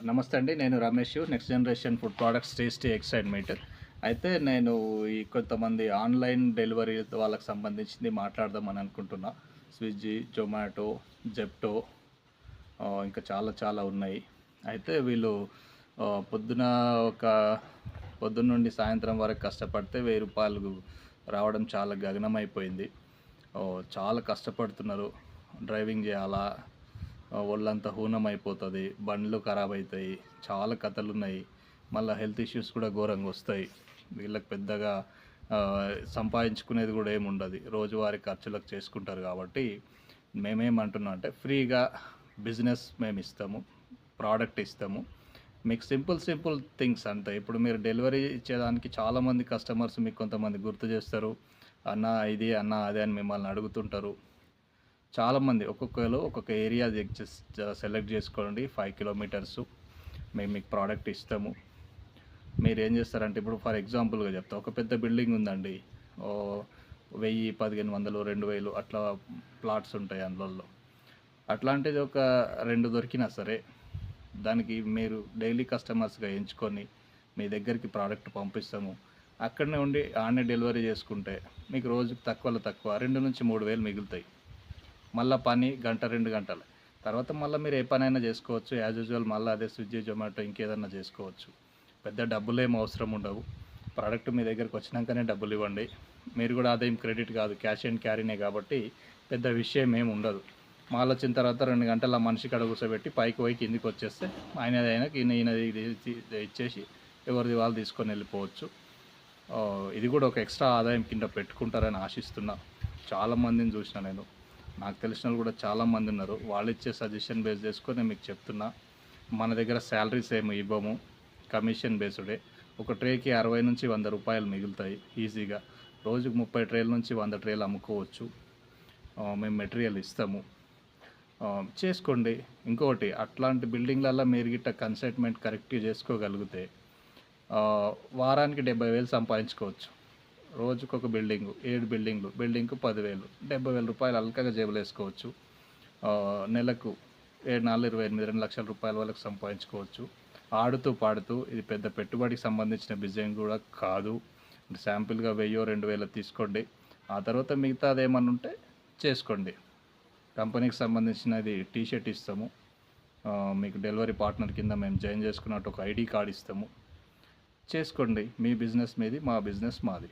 నమస్తే అండి. నేను Ramesh. Next generation food products tasty excitement. అయితే నేను ఈ కొంతమంది ఆన్‌లైన్ డెలివరీ వాళ్ళకి సంబంధించింది మాట్లాడదామని అనుకుంటున్నా. స్విగ్గీ, జొమాటో, జెప్టో ఇంకా చాలా చాలా ఉన్నాయి. అయితే వీళ్ళు పొద్దున ఒక పొద్దున్న నుండి సాయంత్రం వరకు కష్టపడితే రూ. 1000 రావడం చాలా గగనమైపోయింది. చాలా కష్టపడుతున్నారు. డ్రైవింగ్ జేయాలా, ఒళ్ళంతా హూనమైపోతది. బండ్లు ఖరాబయితాయి. చాలా కథలున్నాయి. మళ్ళా హెల్త్ ఇష్యూస్ కూడా ఘోరంగొస్తాయి. వీళ్ళకి పెద్దగా సంపాదించుకునేది గూడా ఏముండదు. రోజువారీ ఖర్చులకు చేసుకుంటారు కాబట్టి, మేమేమంటున్నాం అంటే ఫ్రీగా బిజినెస్ మేమిస్తాము. ప్రోడక్ట్ ఇస్తాము. మీకు సింపుల్ థింగ్స్ అంతే. ఇప్పుడు మీరు డెలివరీ ఇచ్చేదానికి చాలామంది కస్టమర్స్ మీకు కొంతమంది గుర్తు చేస్తారు. అన్నా ఇది, అన్నా అదే అని మిమ్మల్ని అడుగుతుంటారు. చాలామంది ఒక్కొక్కరు ఒక్కొక్క ఏరియా సెలెక్ట్ చేసుకోండి. 5 కిలోమీటర్సు మేము మీకు ప్రోడక్ట్ ఇస్తాము. మీరు ఏం చేస్తారంటే ఇప్పుడు ఫర్ ఎగ్జాంపుల్గా చెప్తా. ఒక పెద్ద బిల్డింగ్ ఉందండి. 1000, 1500, 2000 అట్లా ప్లాట్స్ ఉంటాయి అందులో. అట్లాంటిది ఒక 2 దొరికినా సరే దానికి మీరు డైలీ కస్టమర్స్గా ఎంచుకొని మీ దగ్గరికి ప్రోడక్ట్ పంపిస్తాము. అక్కడనే ఉండి ఆడనే డెలివరీ చేసుకుంటే మీకు రోజుకు తక్కువలో తక్కువ 2-3 వేలు మిగులుతాయి. మళ్ళీ పని గంట 2 గంటలు తర్వాత మళ్ళీ మీరు ఏ పనైనా చేసుకోవచ్చు. యాజ్ యూజువల్ మళ్ళీ అదే స్విగ్గీ, జొమాటో ఇంకేదన్నా చేసుకోవచ్చు. పెద్ద డబ్బులేం అవసరం ఉండవు. ప్రోడక్ట్ మీ దగ్గరకు వచ్చినాకనే డబ్బులు ఇవ్వండి. మీరు కూడా అదేం క్రెడిట్ కాదు, క్యాష్ అండ్ క్యారీనే కాబట్టి పెద్ద విషయం ఏమి ఉండదు. మాల్ వచ్చిన తర్వాత 2 గంటల మనిషి కాడ కూర్చోబెట్టి పైకి పోయి కిందికి వచ్చేస్తే ఆయనది ఆయనకి ఈయనది ఇచ్చేసి ఎవరిది వాళ్ళు తీసుకొని వెళ్ళిపోవచ్చు. ఇది కూడా ఒక ఎక్స్ట్రా ఆదాయం కింద పెట్టుకుంటారని ఆశిస్తున్నా. చాలామందిని చూసిన నేను, నాకు తెలిసిన వాళ్ళు కూడా చాలామంది ఉన్నారు. వాళ్ళు ఇచ్చే సజెషన్ బేస్ చేసుకొని నేను మీకు చెప్తున్నా. మన దగ్గర శాలరీస్ ఏమి ఇవ్వము, కమిషన్ బేస్డే. ఒక ట్రేకి 60-100 రూపాయలు మిగులుతాయి ఈజీగా. రోజుకు 30 ట్రేల నుంచి 100 ట్రేలు అమ్ముకోవచ్చు. మేము మెటీరియల్ ఇస్తాము, చేసుకోండి. ఇంకొకటి అట్లాంటి బిల్డింగ్లలో మీరు గిట్ట కన్సైన్మెంట్ కరెక్ట్గా చేసుకోగలిగితే వారానికి 70,000 సంపాదించుకోవచ్చు. రోజుకొక బిల్డింగు, 7 బిల్డింగ్లు, బిల్డింగ్కు 10,000, 70,000 రూపాయలు అల్కగా జేబులో వేసుకోవచ్చు. నెలకు 7-4-28 2 లక్షల రూపాయల వరకు సంపాదించుకోవచ్చు. ఆడుతూ పాడుతూ. ఇది పెద్ద పెట్టుబడికి సంబంధించిన బిజినెస్ కూడా కాదు. శాంపిల్గా 1000-2000 తీసుకోండి. ఆ తర్వాత మిగతాది ఏమన్నా ఉంటే చేసుకోండి. కంపెనీకి సంబంధించినది టీ షర్ట్ ఇస్తాము. మీకు డెలివరీ పార్ట్నర్ కింద మేము జాయిన్ చేసుకున్నట్టు ఒక ఐడి కార్డ్ ఇస్తాము. చేసుకోండి. మీ బిజినెస్ మీది, మా బిజినెస్ మాది.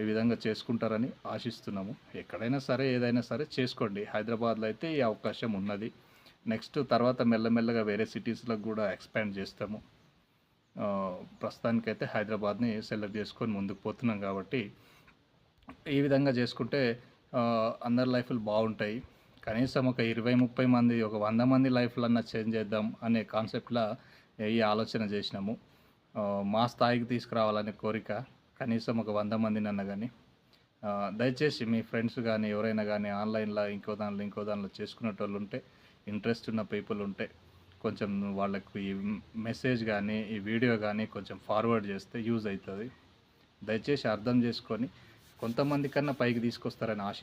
ఈ విధంగా చేసుకుంటారని ఆశిస్తున్నాము. ఎక్కడైనా సరే ఏదైనా సరే చేసుకోండి. హైదరాబాద్లో అయితే ఈ అవకాశం ఉన్నది. నెక్స్ట్ తర్వాత మెల్లమెల్లగా వేరే సిటీస్లకు కూడా ఎక్స్పాండ్ చేస్తాము. ప్రస్తుతానికైతే హైదరాబాద్ని సెలెక్ట్ చేసుకొని ముందుకు పోతున్నాం కాబట్టి ఈ విధంగా చేసుకుంటే అందరి లైఫ్లు బాగుంటాయి. కనీసం ఒక 20-30 మంది, ఒక 100 మంది లైఫ్లన్నా చేంజ్ చేద్దాం అనే కాన్సెప్ట్లా ఈ ఆలోచన చేసినాము. మా స్థాయికి తీసుకురావాలనే కోరిక. కనీసం ఒక 100 మందినన్నా కానీ దయచేసి మీ ఫ్రెండ్స్ కానీ ఎవరైనా కానీ ఆన్లైన్లో ఇంకో దానిలో చేసుకునేటోళ్ళు ఉంటే, ఇంట్రెస్ట్ ఉన్న పీపుల్ ఉంటే కొంచెం వాళ్ళకు ఈ మెసేజ్ కానీ ఈ వీడియో కానీ కొంచెం ఫార్వర్డ్ చేస్తే యూజ్ అవుతుంది. దయచేసి అర్థం చేసుకొని కొంతమంది కన్నా పైకి తీసుకొస్తారని ఆశిస్తున్నాను.